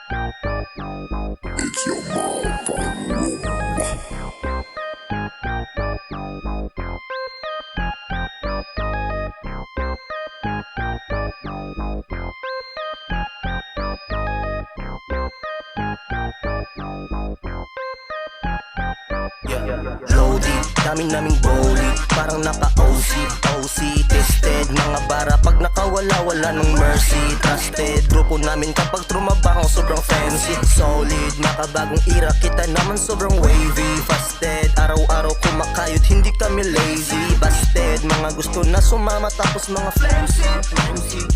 It's your motherfucking room. Loaded, dami naming boli, parang naka-OC, tested, mga bara pag nakawala, wala ng mercy. Trusted, grupo namin kapag trumabaho sobrang fancy. Solid, makabagong era, kita naman sobrang wavy. Fasted, araw-araw kumakayod, hindi kami lazy. Busted, mga gusto na sumama tapos mga flamsy.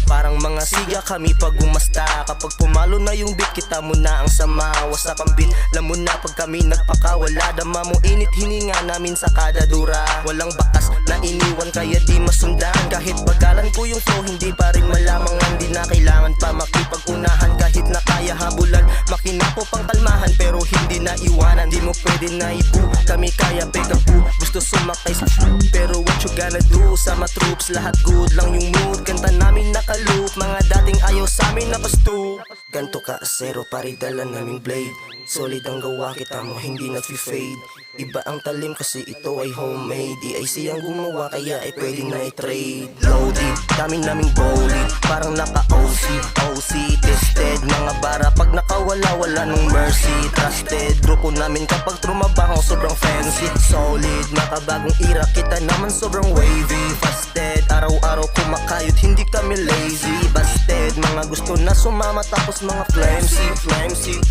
Parang mga siga kami pag umasta. Kapag pumalo na yung beat, kita mo na ang sama. Wasak ang beat, alam mo na pag kami nagpakawala. Dama mo init, hininga namin sa kada dura. Walang bakas na iniwan kaya di masundan. Kahit bagalan ko yung flow, hindi pa rin malamang. Hindi na kailangan pa makipag-unahan. Kahit na kaya habulan, makinapo pang kalmahan. Pero hindi na iwanan, di mo pwede na ibu. Kami kaya pekapu, gusto sumakay sa flow. Pero what you gonna do? Sama troops, lahat good lang yung mood. Kanta namin nakaloop, mga dating ayaw sa amin napastu. Ganto ka asero, pare dala naming blade. Solid ang gawa, kita mo hindi nag-fade. Iba ang talim kasi ito ay homemade. DIC ang gumawa kaya ay pwede na i-trade. Loaded, dami naming boli, parang naka-OC, tested, mga bara pag nakawala, wala ng mercy. Trusted, grupo namin kapag trumabaho sobrang fancy. Solid, makabagong era, kita naman sobrang wavy. Fasted, araw-araw kumakayod, hindi kami lazy. Busted, mga gusto na sumama tapos mga flamsy.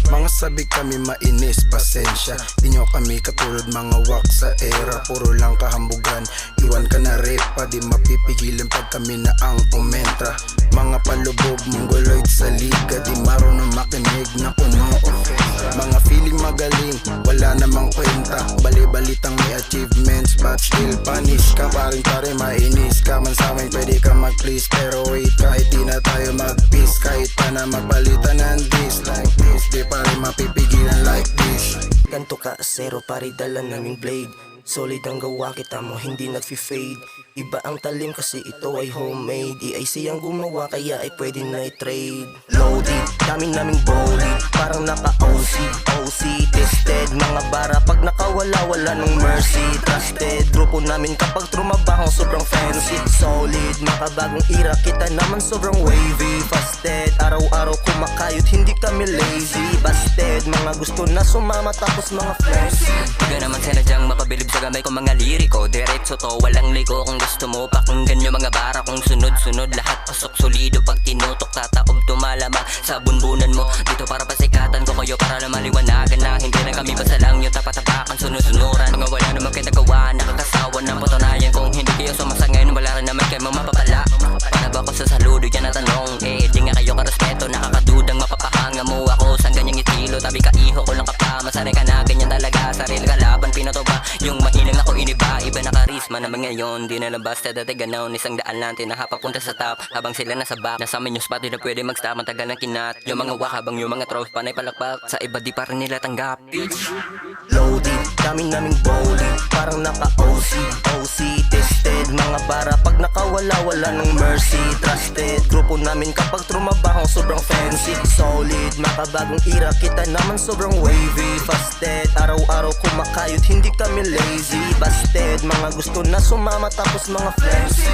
Mga sabi kami mainis, pasensya. Di nyo kami katulad mga wak sa era. Puro lang kahambugan, iwan ka na repa. Di mapipigilan pag kami na ang umentra. Mga palubog, mongoloid sa liga. Di marunong makinig na kuno ofensa. Mga feeling magaling, wala namang kwenta. Bali-balitang may achievements, but still punish ka. Paring-pare mainis ka man sa amin, pwede ka mag-please. Pero wait, kahit di na tayo mag-peace. Kahit pa na magpalitan ng this like this, di pa rin mapipigilan like this. Ganto ka asero, pare dala naming blade. Solid ang gawa, kita mo hindi nag-fade. Iba ang talim kasi ito ay homemade. DIC ang gumawa kaya ay pwede na i-trade. Loaded, dami naming boli, parang naka-OC, tested, mga bara pag nakawala, wala ng mercy. Trusted, grupo namin kapag trumabaho sobrang fancy. Solid, makabagong era, kita naman sobrang wavy. Fasted, araw-araw kumakayod, hindi kami lazy. Busted, mga gusto na sumama tapos mga flamsy. Huwag naman sinadyang mapabilib sa gamay kong mga liriko. Diretso to, walang ligo. Kung gusto mo pakinggan yung mga bara kung sunod-sunod. Lahat pasok solido, pag tinutok tataob tumalamang sa bunbunan mo. Dito para pasikatan ko kayo, para na maliwanagan na hindi na kami basta lang yung tapatapakan sunod-sunuran. Mga wala naman kayo nagawa, nakakasawa ng patunayan. Kung hindi kayo sumasangayon, wala rin naman kayo mapapala. Para ba ko sa saludo, yan ang tanong. Di nga kayo karespeto, nakakadudang mapapahanga mo ako. Sa ganyang itilo, tabi ka iho ko lang kapama. Sanay ka na, ganyan talaga, sarili kalaban, pinato ba? Yung mahilang ako iniba, iba na karisma naman ngayon. Di na labas, dati ganaw, isang daan lang tinahapapunta sa top. Habang sila nasa back, nasa amin yung spot, di na pwede mag-stop, matagal ng kinat. Yung mga wak, habang yung mga trolls, panay palakpak. Sa iba di pa rin nila tanggap. Loaded, dami naming boli, parang naka-OC, tested, mga bara pag nakawala, wala ng mercy. Trusted, grupo namin kapag trumabaho sobrang fancy. Solid, makabagong era, kita naman sobrang wavy. Fasted, araw-araw kumakayod, hindi kami lazy. Busted, mga gusto na sumama tapos mga flamsy.